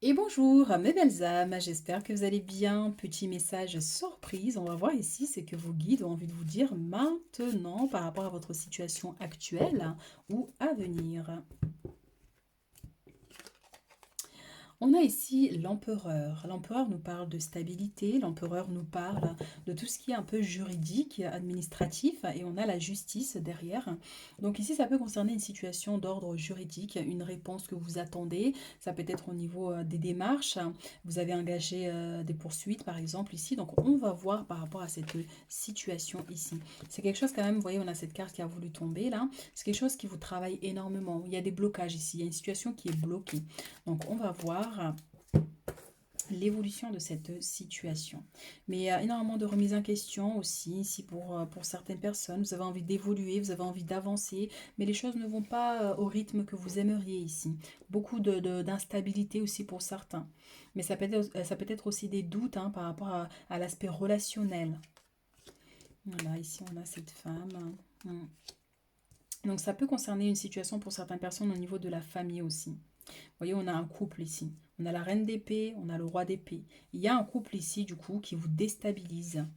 Et bonjour, mes belles âmes, j'espère que vous allez bien. Petit message surprise, on va voir ici ce que vos guides ont envie de vous dire maintenant par rapport à votre situation actuelle ou à venir. On a ici l'empereur. L'empereur nous parle de stabilité, l'empereur nous parle de tout ce qui est un peu juridique, administratif, et on a la justice derrière. Donc ici, ça peut concerner une situation d'ordre juridique, une réponse que vous attendez. Ça peut être au niveau des démarches. Vous avez engagé des poursuites, par exemple, ici. Donc on va voir par rapport à cette situation ici. C'est quelque chose quand même, vous voyez, on a cette carte qui a voulu tomber là. C'est quelque chose qui vous travaille énormément. Il y a des blocages ici, il y a une situation qui est bloquée. Donc on va voir l'évolution de cette situation. Mais il y a énormément de remises en question aussi, ici pour certaines personnes. Vous avez envie d'évoluer, vous avez envie d'avancer, mais les choses ne vont pas au rythme que vous aimeriez ici. Beaucoup d'instabilité aussi pour certains. Mais ça peut être aussi des doutes hein, par rapport à l'aspect relationnel. Voilà, ici on a cette femme. Hmm. Donc ça peut concerner une situation pour certaines personnes au niveau de la famille aussi. Vous voyez, on a un couple ici. On a la reine d'épée, on a le roi d'épée. Il y a un couple ici, du coup, qui vous déstabilise.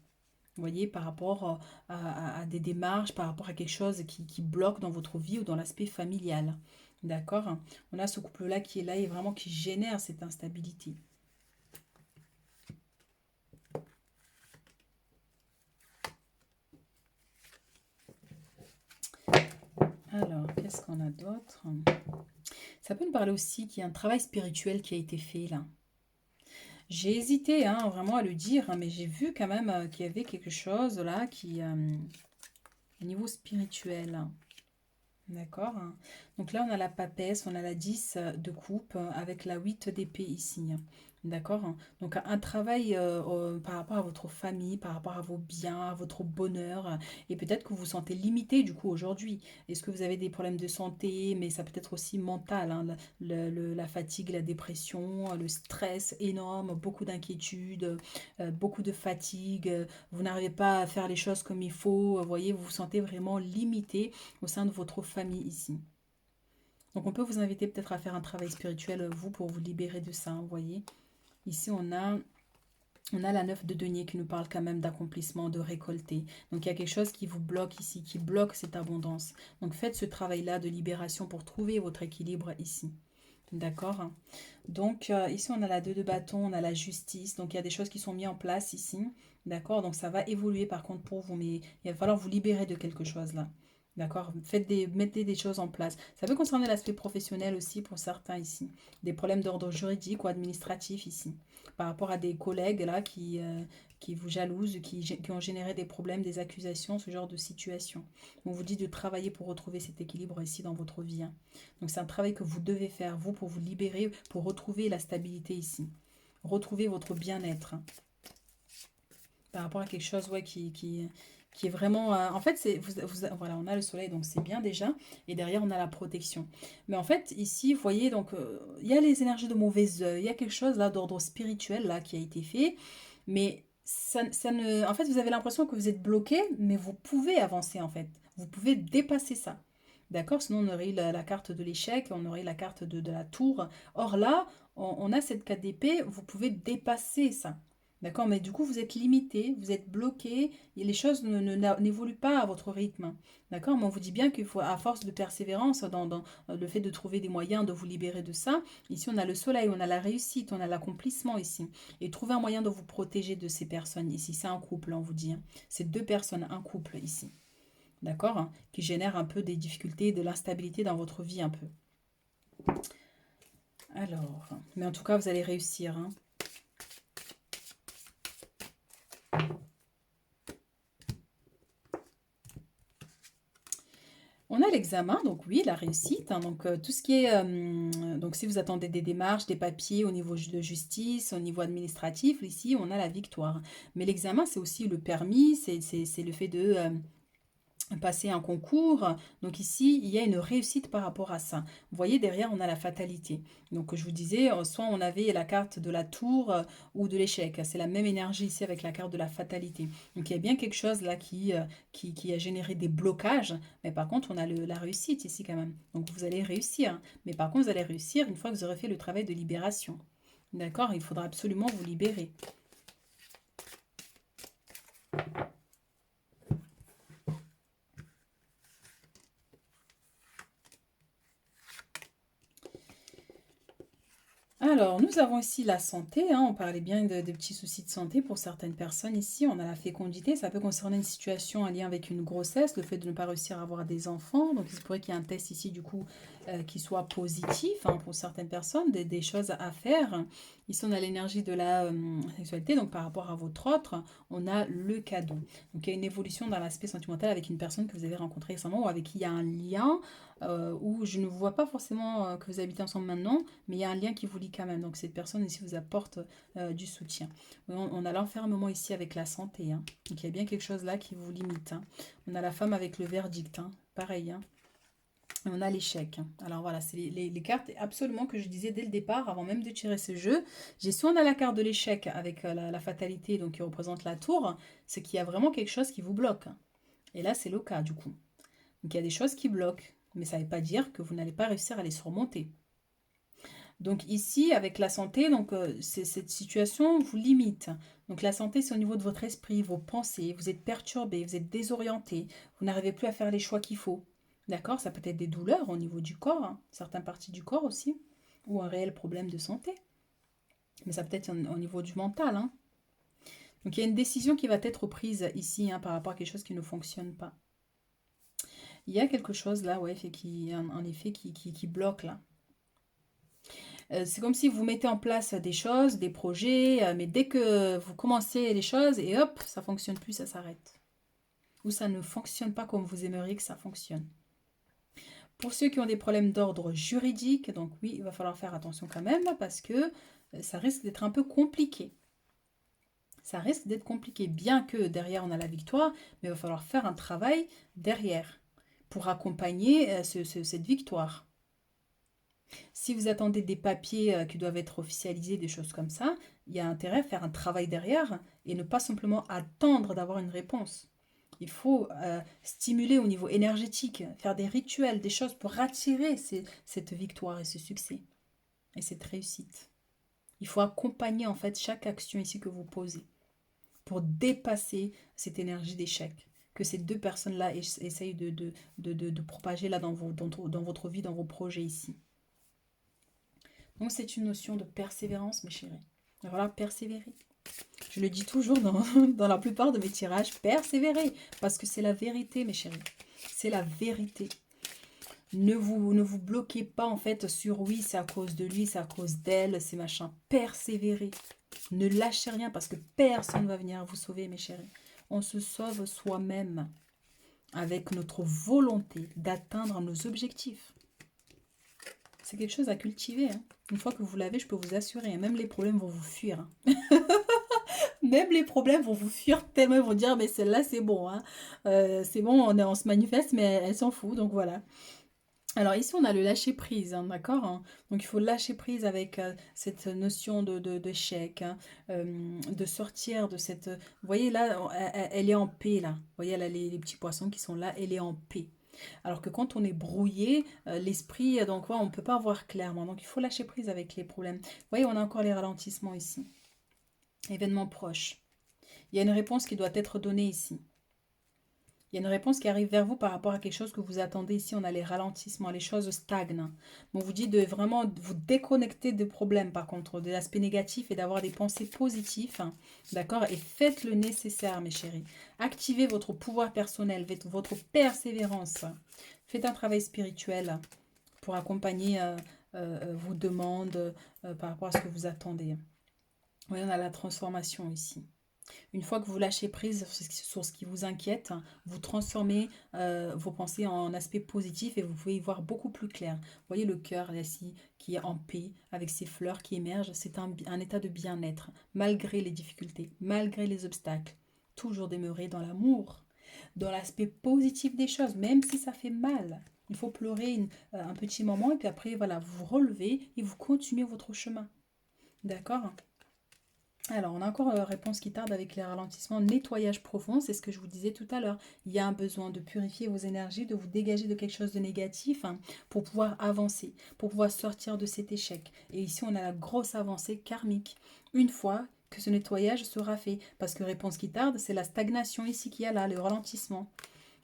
Vous voyez, par rapport à des démarches, par rapport à quelque chose qui bloque dans votre vie ou dans l'aspect familial. D'accord? On a ce couple-là qui est là et vraiment qui génère cette instabilité. Alors, qu'est-ce qu'on a d'autre? Ça peut nous parler aussi qu'il y a un travail spirituel qui a été fait là. J'ai hésité hein, vraiment à le dire, hein, mais j'ai vu quand même qu'il y avait quelque chose là qui, au niveau spirituel. D'accord. Donc là, on a la papesse, on a la 10 de coupe avec la 8 d'épée ici. D'accord. Donc un travail par rapport à votre famille, par rapport à vos biens, à votre bonheur. Et peut-être que vous vous sentez limité du coup aujourd'hui. Est-ce que vous avez des problèmes de santé, mais ça peut être aussi mental, hein, la fatigue, la dépression, le stress énorme, beaucoup d'inquiétudes, beaucoup de fatigue. Vous n'arrivez pas à faire les choses comme il faut. Vous voyez, vous vous sentez vraiment limité au sein de votre famille ici. Donc on peut vous inviter peut-être à faire un travail spirituel, vous, pour vous libérer de ça, vous voyez. Ici, on a la 9 de denier qui nous parle quand même d'accomplissement, de récolter. Donc il y a quelque chose qui vous bloque ici, qui bloque cette abondance. Donc faites ce travail-là de libération pour trouver votre équilibre ici. D'accord. Donc ici, on a la 2 de bâton, on a la justice. Donc il y a des choses qui sont mises en place ici. D'accord. Donc ça va évoluer par contre pour vous, mais il va falloir vous libérer de quelque chose là. D'accord. Mettez des choses en place. Ça peut concerner l'aspect professionnel aussi pour certains ici. Des problèmes d'ordre juridique ou administratif ici. Par rapport à des collègues là qui vous jalousent, qui ont généré des problèmes, des accusations, ce genre de situation. On vous dit de travailler pour retrouver cet équilibre ici dans votre vie, hein. Donc c'est un travail que vous devez faire, vous, pour vous libérer, pour retrouver la stabilité ici. Retrouver votre bien-être, hein, par rapport à quelque chose ouais, qui est vraiment... en fait, voilà, on a le soleil, donc c'est bien déjà. Et derrière, on a la protection. Mais en fait, ici, vous voyez, donc il y a les énergies de mauvais œil. Il y a quelque chose là d'ordre spirituel là qui a été fait. Mais ça ne... En fait, vous avez l'impression que vous êtes bloqué, mais vous pouvez avancer en fait. Vous pouvez dépasser ça. D'accord? Sinon, on aurait eu la carte de l'échec, on aurait eu la carte de la tour. Or là, on a cette carte d'épée, vous pouvez dépasser ça. D'accord? Mais du coup, vous êtes limité, vous êtes bloqué, et les choses n'évoluent pas à votre rythme. D'accord? Mais on vous dit bien qu'il faut, à force de persévérance, dans le fait de trouver des moyens de vous libérer de ça, ici on a le soleil, on a la réussite, on a l'accomplissement ici. Et trouver un moyen de vous protéger de ces personnes ici. C'est un couple, on vous dit, hein. C'est deux personnes, un couple ici. D'accord? Hein, qui génère un peu des difficultés, de l'instabilité dans votre vie un peu. Alors, mais en tout cas, vous allez réussir, hein. On a l'examen, donc oui, la réussite, hein, donc tout ce qui est, donc si vous attendez des démarches, des papiers au niveau de justice, au niveau administratif, ici on a la victoire. Mais l'examen, c'est aussi le permis, c'est le fait de passer un concours. Donc ici, il y a une réussite par rapport à ça. Vous voyez, derrière, on a la fatalité. Donc je vous disais, soit on avait la carte de la tour ou de l'échec. C'est la même énergie ici avec la carte de la fatalité. Donc il y a bien quelque chose là qui a généré des blocages. Mais par contre, on a la réussite ici quand même. Donc vous allez réussir. Mais par contre, vous allez réussir une fois que vous aurez fait le travail de libération. D'accord? Il faudra absolument vous libérer. Alors, nous avons ici la santé, hein, on parlait bien des petits soucis de santé pour certaines personnes ici. On a la fécondité, ça peut concerner une situation en lien avec une grossesse, le fait de ne pas réussir à avoir des enfants. Donc, il se pourrait qu'il y ait un test ici, du coup, qui soit positif hein, pour certaines personnes, des choses à faire. Ici, on a l'énergie de la sexualité, donc par rapport à votre autre, on a le cadeau. Donc, il y a une évolution dans l'aspect sentimental avec une personne que vous avez rencontrée récemment ou avec qui il y a un lien où je ne vois pas forcément que vous habitez ensemble maintenant, mais il y a un lien qui vous lie quand même. Donc cette personne ici vous apporte du soutien. On a l'enfermement ici avec la santé. Hein. Donc il y a bien quelque chose là qui vous limite. Hein. On a la femme avec le verdict. Hein. Pareil. Hein. Et on a l'échec. Hein. Alors voilà, c'est les cartes absolument que je disais dès le départ, avant même de tirer ce jeu. J'ai soit on a la carte de l'échec avec la fatalité, donc qui représente la tour, c'est qu'il y a vraiment quelque chose qui vous bloque. Et là, c'est le cas du coup. Donc il y a des choses qui bloquent, mais ça ne veut pas dire que vous n'allez pas réussir à les surmonter. Donc ici, avec la santé, donc cette situation vous limite. Donc la santé, c'est au niveau de votre esprit, vos pensées, vous êtes perturbé, vous êtes désorienté, vous n'arrivez plus à faire les choix qu'il faut. D'accord? Ça peut être des douleurs au niveau du corps, hein, certaines parties du corps aussi, ou un réel problème de santé. Mais ça peut être au niveau du mental. Hein. Donc il y a une décision qui va être prise ici hein, par rapport à quelque chose qui ne fonctionne pas. Il y a quelque chose là, ouais, en effet, qui bloque là. C'est comme si vous mettez en place des choses, des projets, mais dès que vous commencez les choses et hop, ça fonctionne plus, ça s'arrête. Ou ça ne fonctionne pas comme vous aimeriez que ça fonctionne. Pour ceux qui ont des problèmes d'ordre juridique, donc oui, il va falloir faire attention quand même parce que ça risque d'être un peu compliqué. Ça risque d'être compliqué, bien que derrière on a la victoire, mais il va falloir faire un travail derrière pour accompagner cette victoire. Si vous attendez des papiers qui doivent être officialisés, des choses comme ça, il y a intérêt à faire un travail derrière et ne pas simplement attendre d'avoir une réponse. Il faut stimuler au niveau énergétique, faire des rituels, des choses pour attirer cette victoire et ce succès et cette réussite. Il faut accompagner en fait chaque action ici que vous posez pour dépasser cette énergie d'échec que ces deux personnes-là essayent de propager là dans votre vie, dans vos projets ici. Donc c'est une notion de persévérance, mes chéris. Et voilà, persévérer. Je le dis toujours dans la plupart de mes tirages, persévérer, parce que c'est la vérité, mes chéris. C'est la vérité. Ne vous bloquez pas en fait sur oui, c'est à cause de lui, c'est à cause d'elle, c'est machin. Persévérez. Ne lâchez rien parce que personne ne va venir vous sauver, mes chéris. On se sauve soi-même avec notre volonté d'atteindre nos objectifs. C'est quelque chose à cultiver. Hein. Une fois que vous l'avez, je peux vous assurer, hein, même les problèmes vont vous fuir. Hein. Même les problèmes vont vous fuir tellement ils vont dire, mais celle-là, c'est bon. Hein. C'est bon, on se manifeste, mais elle s'en fout. Donc voilà. Alors ici, on a le lâcher-prise, hein, d'accord hein. Donc il faut lâcher prise avec cette notion d'échec, hein, de sortir de cette... Vous voyez là, elle est en paix là. Vous voyez, elle a les petits poissons qui sont là, elle est en paix. Alors que quand on est brouillé, l'esprit, donc ouais, on ne peut pas voir clairement. Donc il faut lâcher prise avec les problèmes. Vous voyez, on a encore les ralentissements ici. Événement proche. Il y a une réponse qui doit être donnée ici. Il y a une réponse qui arrive vers vous par rapport à quelque chose que vous attendez. Ici, on a les ralentissements, les choses stagnent. On vous dit de vraiment vous déconnecter des problèmes, par contre, de l'aspect négatif et d'avoir des pensées positives. D'accord? Et faites le nécessaire, mes chéris. Activez votre pouvoir personnel, votre persévérance. Faites un travail spirituel pour accompagner vos demandes par rapport à ce que vous attendez. Oui, on a la transformation ici. Une fois que vous lâchez prise sur ce qui vous inquiète, vous transformez vos pensées en aspect positif et vous pouvez y voir beaucoup plus clair. Vous voyez le cœur ici qui est en paix avec ses fleurs qui émergent. C'est un état de bien-être malgré les difficultés, malgré les obstacles. Toujours demeurer dans l'amour, dans l'aspect positif des choses, même si ça fait mal. Il faut pleurer un petit moment et puis après, voilà, vous vous relevez et vous continuez votre chemin. D'accord ? Alors, on a encore réponse qui tarde avec les ralentissements. Nettoyage profond, c'est ce que je vous disais tout à l'heure. Il y a un besoin de purifier vos énergies, de vous dégager de quelque chose de négatif hein, pour pouvoir avancer, pour pouvoir sortir de cet échec. Et ici, on a la grosse avancée karmique. Une fois que ce nettoyage sera fait, parce que réponse qui tarde, c'est la stagnation ici qu'il y a là, le ralentissement.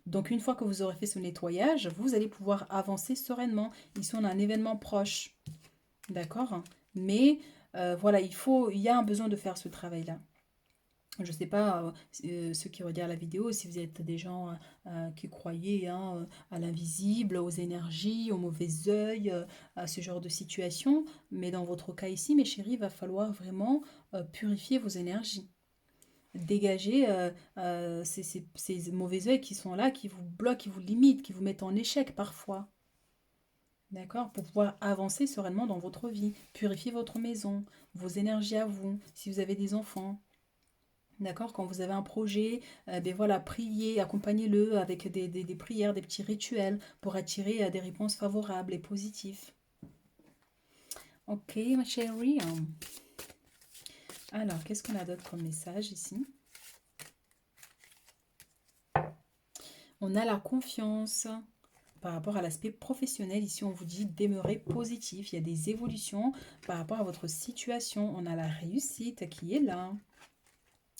Donc, une fois que vous aurez fait ce nettoyage, vous allez pouvoir avancer sereinement. Ici, on a un événement proche. D'accord. Mais voilà, il y a un besoin de faire ce travail-là. Je ne sais pas, ceux qui regardent la vidéo, si vous êtes des gens qui croyaient hein, à l'invisible, aux énergies, au mauvais œil, à ce genre de situation. Mais dans votre cas ici, mes chéris, il va falloir vraiment purifier vos énergies. Dégager ces mauvais œils qui sont là, qui vous bloquent, qui vous limitent, qui vous mettent en échec parfois. D'accord? Pour pouvoir avancer sereinement dans votre vie, purifier votre maison, vos énergies à vous, si vous avez des enfants. D'accord? Quand vous avez un projet, ben voilà, priez, accompagnez-le avec des prières, des petits rituels pour attirer des réponses favorables et positives. Ok, ma chérie. Alors, qu'est-ce qu'on a d'autre comme message ici? On a la confiance. Par rapport à l'aspect professionnel, ici on vous dit demeurer positif. Il y a des évolutions par rapport à votre situation. On a la réussite qui est là.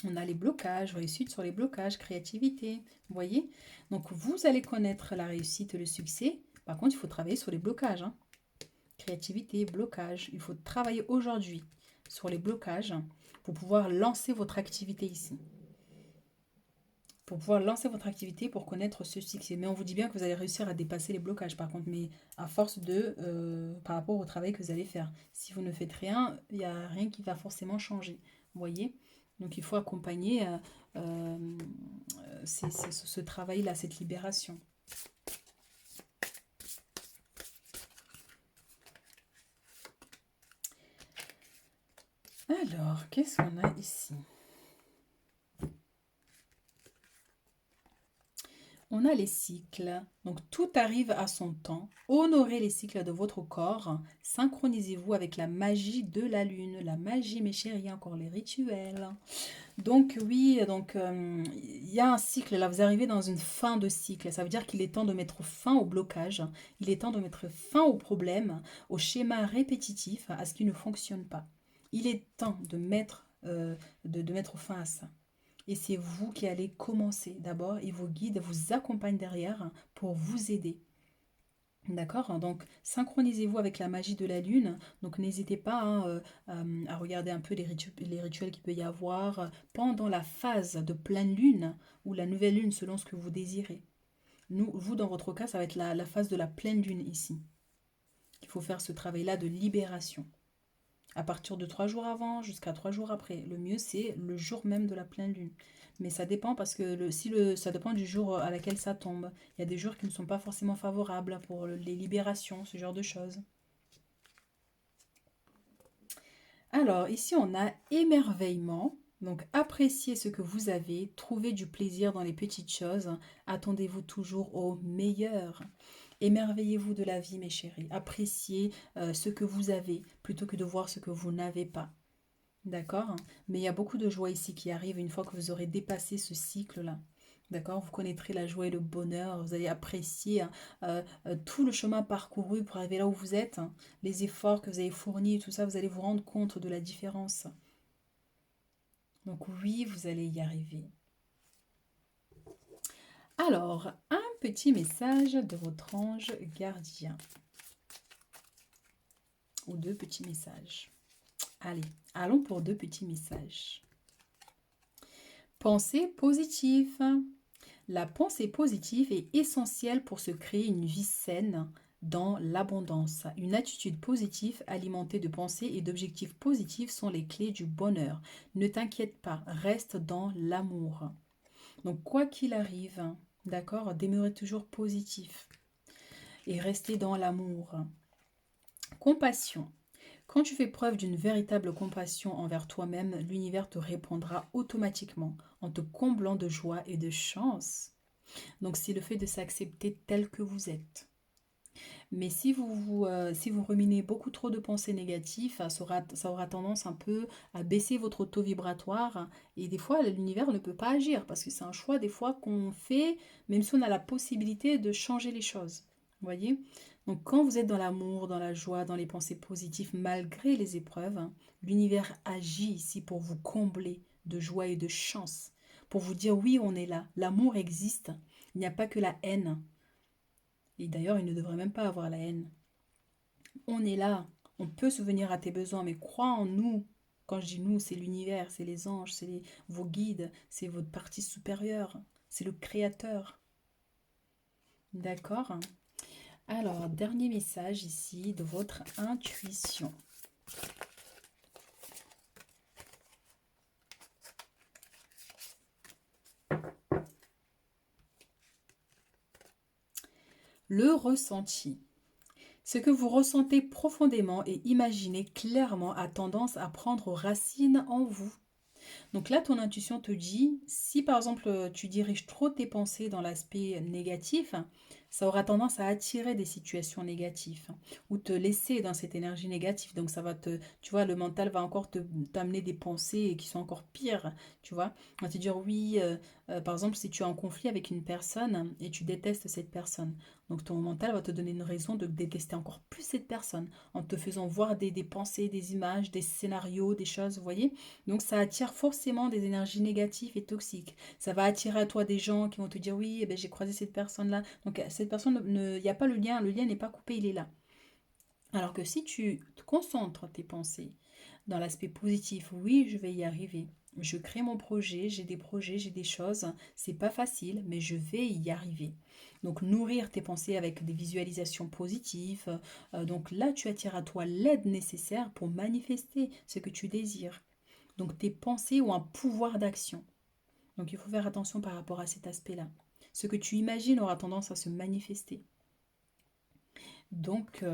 On a les blocages, réussite sur les blocages, créativité. Vous voyez? Donc vous allez connaître la réussite et le succès. Par contre, il faut travailler sur les blocages. Hein. Créativité, blocage. Il faut travailler aujourd'hui sur les blocages pour pouvoir lancer votre activité ici. Pour pouvoir lancer votre activité, pour connaître ce succès. Mais on vous dit bien que vous allez réussir à dépasser les blocages, par contre, mais à force de, par rapport au travail que vous allez faire. Si vous ne faites rien, il n'y a rien qui va forcément changer. Vous voyez? Donc il faut accompagner ce travail-là, cette libération. Alors, qu'est-ce qu'on a ici? On a les cycles, donc tout arrive à son temps. Honorez les cycles de votre corps. Synchronisez-vous avec la magie de la lune. La magie, mes chéris, encore les rituels. Donc oui, donc il y a un cycle, là vous arrivez dans une fin de cycle. Ça veut dire qu'il est temps de mettre fin au blocage. Il est temps de mettre fin aux problèmes, aux schémas répétitifs, à ce qui ne fonctionne pas. Il est temps de de mettre fin à ça. Et c'est vous qui allez commencer d'abord et vos guides vous accompagnent derrière pour vous aider. D'accord? Donc, synchronisez-vous avec la magie de la lune. Donc, n'hésitez pas hein, à regarder un peu les rituels qu'il peut y avoir pendant la phase de pleine lune ou la nouvelle lune selon ce que vous désirez. Vous, dans votre cas, ça va être la phase de la pleine lune ici. Il faut faire ce travail-là de libération. À partir de 3 jours avant jusqu'à 3 jours après. Le mieux, c'est le jour même de la pleine lune. Mais ça dépend parce que ça dépend du jour à laquelle ça tombe. Il y a des jours qui ne sont pas forcément favorables pour les libérations, ce genre de choses. Alors, ici, on a émerveillement. Donc, appréciez ce que vous avez, trouvez du plaisir dans les petites choses, attendez-vous toujours au meilleur. Émerveillez-vous de la vie, mes chéris. Appréciez ce que vous avez plutôt que de voir ce que vous n'avez pas. D'accord? Mais il y a beaucoup de joie ici qui arrive une fois que vous aurez dépassé ce cycle-là. D'accord? Vous connaîtrez la joie et le bonheur. Vous allez apprécier hein, tout le chemin parcouru pour arriver là où vous êtes. Hein. Les efforts que vous avez fournis, tout ça, vous allez vous rendre compte de la différence. Donc oui, vous allez y arriver. Alors, un petit message de votre ange gardien. Ou deux petits messages. Allez, allons pour deux petits messages. Pensée positive. La pensée positive est essentielle pour se créer une vie saine dans l'abondance. Une attitude positive alimentée de pensées et d'objectifs positifs sont les clés du bonheur. Ne t'inquiète pas, reste dans l'amour. Donc quoi qu'il arrive, d'accord, demeurez toujours positif et restez dans l'amour. Compassion. Quand tu fais preuve d'une véritable compassion envers toi-même, l'univers te répondra automatiquement en te comblant de joie et de chance. Donc c'est le fait de s'accepter tel que vous êtes. Mais si vous ruminez beaucoup trop de pensées négatives, ça aura tendance un peu à baisser votre taux vibratoire. Et des fois, l'univers ne peut pas agir parce que c'est un choix des fois qu'on fait, même si on a la possibilité de changer les choses. Vous voyez? Donc quand vous êtes dans l'amour, dans la joie, dans les pensées positives, malgré les épreuves, l'univers agit ici pour vous combler de joie et de chance, pour vous dire oui, on est là, l'amour existe, il n'y a pas que la haine. Et d'ailleurs, il ne devrait même pas avoir la haine. On est là, on peut subvenir à tes besoins, mais crois en nous. Quand je dis nous, c'est l'univers, c'est les anges, vos guides, c'est votre partie supérieure, c'est le créateur. D'accord? Alors, dernier message ici de votre intuition. Le ressenti. Ce que vous ressentez profondément et imaginez clairement a tendance à prendre racine en vous. Donc là, ton intuition te dit, si par exemple tu diriges trop tes pensées dans l'aspect négatif, ça aura tendance à attirer des situations négatives ou te laisser dans cette énergie négative. Donc ça va te, tu vois, le mental va encore t'amener des pensées qui sont encore pires, tu vois. On va te dire oui, par exemple, si tu es en conflit avec une personne et tu détestes cette personne, donc ton mental va te donner une raison de détester encore plus cette personne en te faisant voir des pensées, des images, des scénarios, des choses, vous voyez. Donc ça attire forcément des énergies négatives et toxiques. Ça va attirer à toi des gens qui vont te dire oui, eh ben, j'ai croisé cette personne-là. Donc cette personne, il n'y a pas le lien n'est pas coupé, il est là. Alors que si tu te concentres tes pensées dans l'aspect positif, oui, je vais y arriver. Je crée mon projet, j'ai des projets, j'ai des choses. C'est pas facile, mais je vais y arriver. Donc nourrir tes pensées avec des visualisations positives. Donc là, tu attires à toi l'aide nécessaire pour manifester ce que tu désires. Donc tes pensées ont un pouvoir d'action. Donc il faut faire attention par rapport à cet aspect-là. Ce que tu imagines aura tendance à se manifester. Donc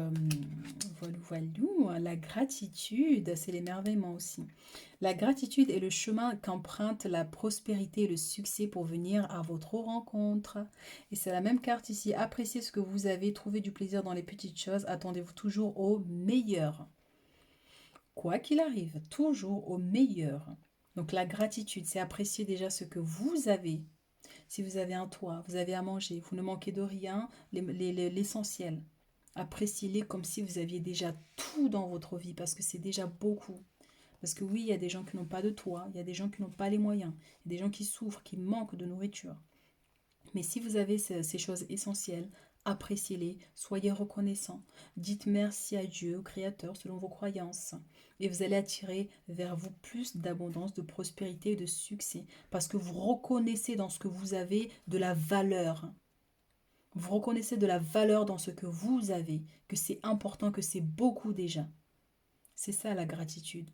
voilà, la gratitude, c'est l'émerveillement aussi. La gratitude est le chemin qu'emprunte la prospérité et le succès pour venir à votre rencontre. Et c'est la même carte ici. Appréciez ce que vous avez, trouvez du plaisir dans les petites choses, attendez-vous toujours au meilleur. Quoi qu'il arrive, toujours au meilleur. Donc la gratitude, c'est apprécier déjà ce que vous avez. Si vous avez un toit, vous avez à manger, vous ne manquez de rien, l'essentiel. Appréciez-les comme si vous aviez déjà tout dans votre vie, parce que c'est déjà beaucoup. Parce que oui, il y a des gens qui n'ont pas de toit, il y a des gens qui n'ont pas les moyens, il y a des gens qui souffrent, qui manquent de nourriture. Mais si vous avez ces choses essentielles, appréciez-les, soyez reconnaissants. Dites merci à Dieu, au Créateur, selon vos croyances. Et vous allez attirer vers vous plus d'abondance, de prospérité et de succès. Parce que vous reconnaissez dans ce que vous avez de la valeur. Vous reconnaissez de la valeur dans ce que vous avez, que c'est important, que c'est beaucoup déjà. C'est ça la gratitude.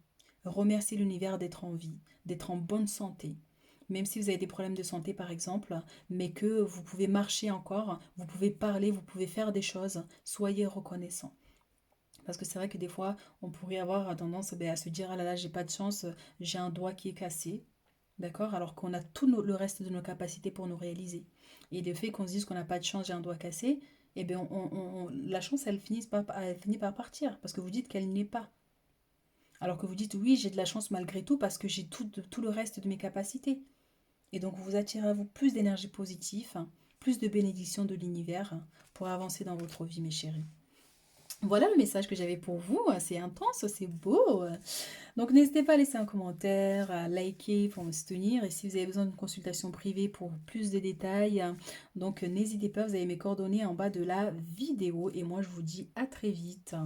Remercier l'univers d'être en vie, d'être en bonne santé. Même si vous avez des problèmes de santé par exemple, mais que vous pouvez marcher encore, vous pouvez parler, vous pouvez faire des choses, soyez reconnaissant. Parce que c'est vrai que des fois, on pourrait avoir tendance à se dire, ah là là, j'ai pas de chance, j'ai un doigt qui est cassé. D'accord? Alors qu'on a tout le reste de nos capacités pour nous réaliser. Et le fait qu'on se dise qu'on n'a pas de chance, j'ai un doigt cassé, eh bien la chance, elle finit par partir. Parce que vous dites qu'elle n'est pas. Alors que vous dites oui, j'ai de la chance malgré tout parce que j'ai tout le reste de mes capacités. Et donc vous attirez à vous plus d'énergie positive, plus de bénédictions de l'univers pour avancer dans votre vie, mes chéris. Voilà le message que j'avais pour vous. C'est intense, c'est beau. Donc n'hésitez pas à laisser un commentaire, à liker pour me soutenir. Et si vous avez besoin d'une consultation privée pour plus de détails, donc n'hésitez pas, vous avez mes coordonnées en bas de la vidéo. Et moi je vous dis à très vite.